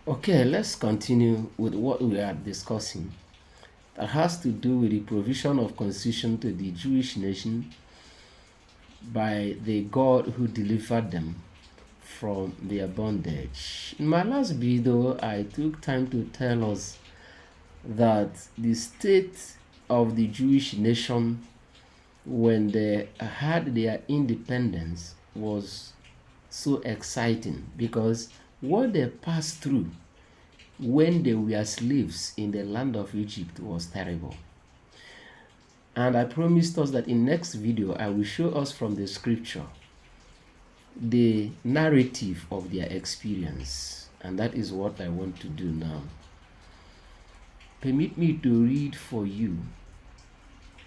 Okay, let's continue with what we are discussing. That has to do with the provision of constitution to the Jewish nation by the God who delivered them from their bondage. In my last video, I took time to tell us that the state of the Jewish nation when they had their independence was so exciting because what they passed through when they were slaves in the land of Egypt was terrible. And I promised us that in next video I will show us from the scripture the narrative of their experience, and that is what I want to do now. Permit me to read for you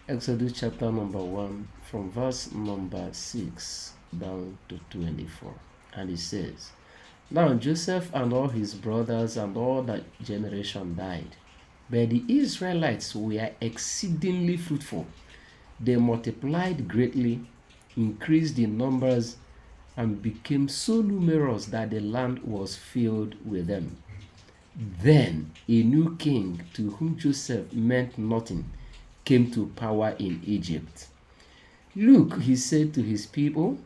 Exodus chapter number 1 from verse number 6 down to 24. And it says, "Now Joseph and all his brothers and all that generation died, but the Israelites were exceedingly fruitful. They multiplied greatly, increased in numbers, and became so numerous that the land was filled with them. Then a new king, to whom Joseph meant nothing, came to power in Egypt. Look, he said to his people,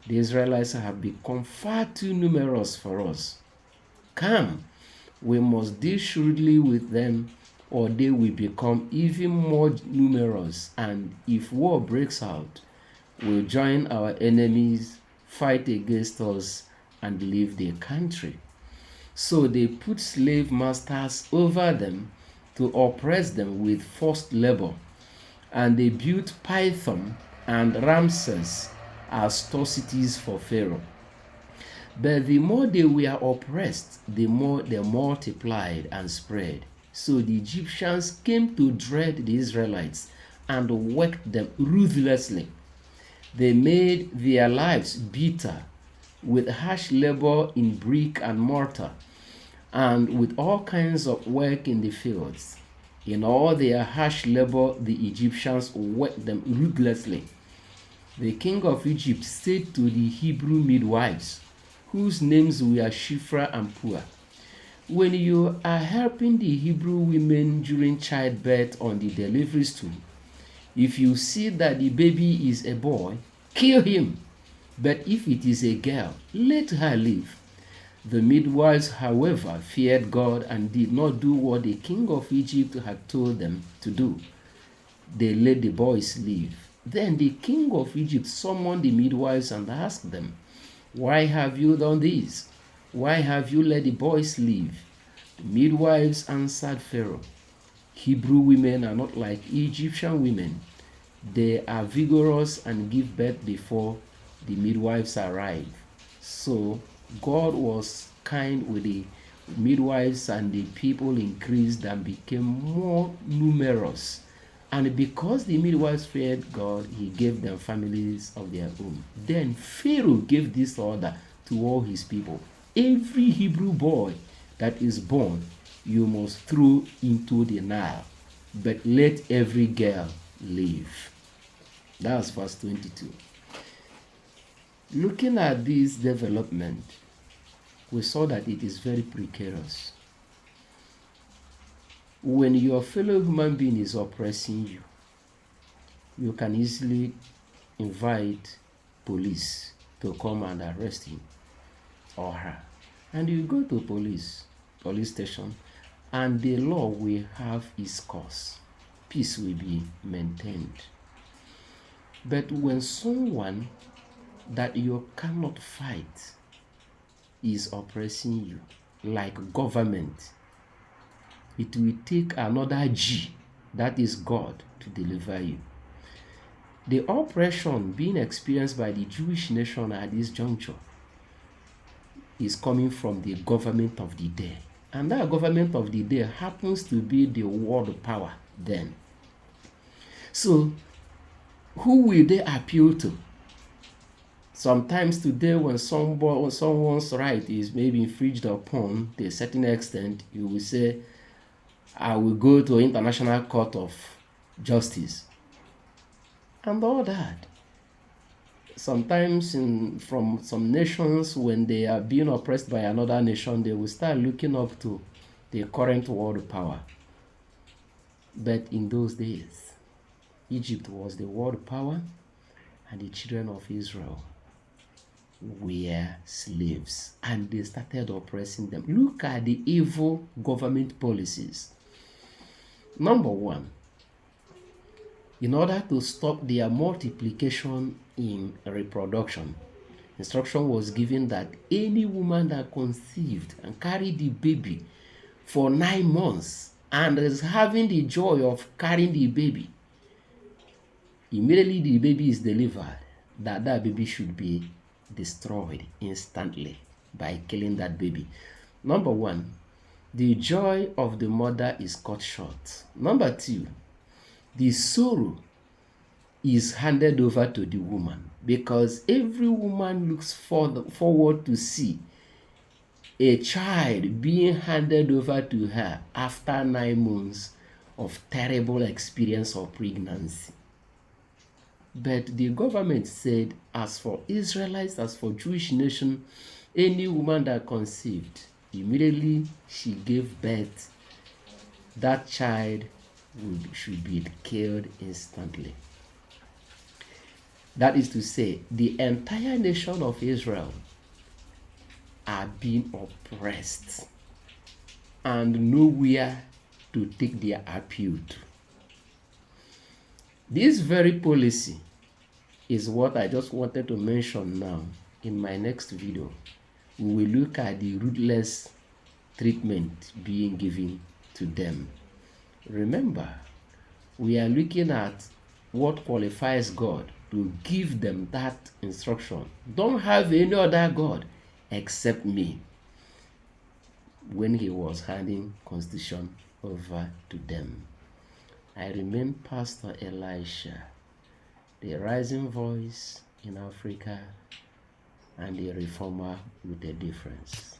the Israelites have become far too numerous for us. Come, we must deal shrewdly with them, or they will become even more numerous, and if war breaks out, we'll join our enemies, fight against us, and leave the country." So they put slave masters over them to oppress them with forced labor, and they built Pithom and Ramses as store cities for Pharaoh. But the more they were oppressed, the more they multiplied and spread. So the Egyptians came to dread the Israelites and worked them ruthlessly. They made their lives bitter with harsh labor in brick and mortar and with all kinds of work in the fields. In all their harsh labor, the Egyptians worked them ruthlessly. The king of Egypt said to the Hebrew midwives, whose names were Shiphrah and Puah, "When you are helping the Hebrew women during childbirth on the delivery stool, if you see that the baby is a boy, kill him. But if it is a girl, let her live." The midwives, however, feared God and did not do what the king of Egypt had told them to do. They let the boys live. Then the king of Egypt summoned the midwives and asked them, "Why have you done this? Why have you let the boys live?" The midwives answered Pharaoh, "Hebrew women are not like Egyptian women. They are vigorous and give birth before the midwives arrive." So God was kind with the midwives, and the people increased and became more numerous. And because the midwives feared God, he gave them families of their own. Then Pharaoh gave this order to all his people: "Every Hebrew boy that is born, you must throw into the Nile, but let every girl live." That's verse 22. Looking at this development, we saw that it is very precarious. When your fellow human being is oppressing you, you can easily invite police to come and arrest him or her. And you go to police station, and the law will have its course. Peace will be maintained. But when someone that you cannot fight is oppressing you, like government, it will take another G, that is God, to deliver you. The oppression being experienced by the Jewish nation at this juncture is coming from the government of the day. And that government of the day happens to be the world power then. So, who will they appeal to? Sometimes today, when someone's right is maybe infringed upon to a certain extent, you will say, "I will go to International Court of Justice," and all that. sometimes from some nations, when they are being oppressed by another nation, they will start looking up to the current world power. But in those days, Egypt was the world power, and the children of Israel were slaves, and they started oppressing them. Look at the evil government policies. Number one, in order to stop their multiplication in reproduction, instruction was given that any woman that conceived and carried the baby for 9 months and is having the joy of carrying the baby, immediately the baby is delivered, that baby should be destroyed instantly by killing that baby. Number one, the joy of the mother is cut short. Number two, the sorrow is handed over to the woman, because every woman looks forward to see a child being handed over to her after 9 months of terrible experience of pregnancy. But the government said, as for Israelites, as for Jewish nation, any woman that conceived, immediately she gave birth, that child should be killed instantly. That is to say, the entire nation of Israel are being oppressed and nowhere to take their appeal to. This very policy is what I just wanted to mention now. In my next video, we will look at the ruthless treatment being given to them. Remember, we are looking at what qualifies God to give them that instruction. Don't have any other God except me, when he was handing constitution over to them. I remain Pastor Elisha, the rising voice in Africa and the reformer with a difference.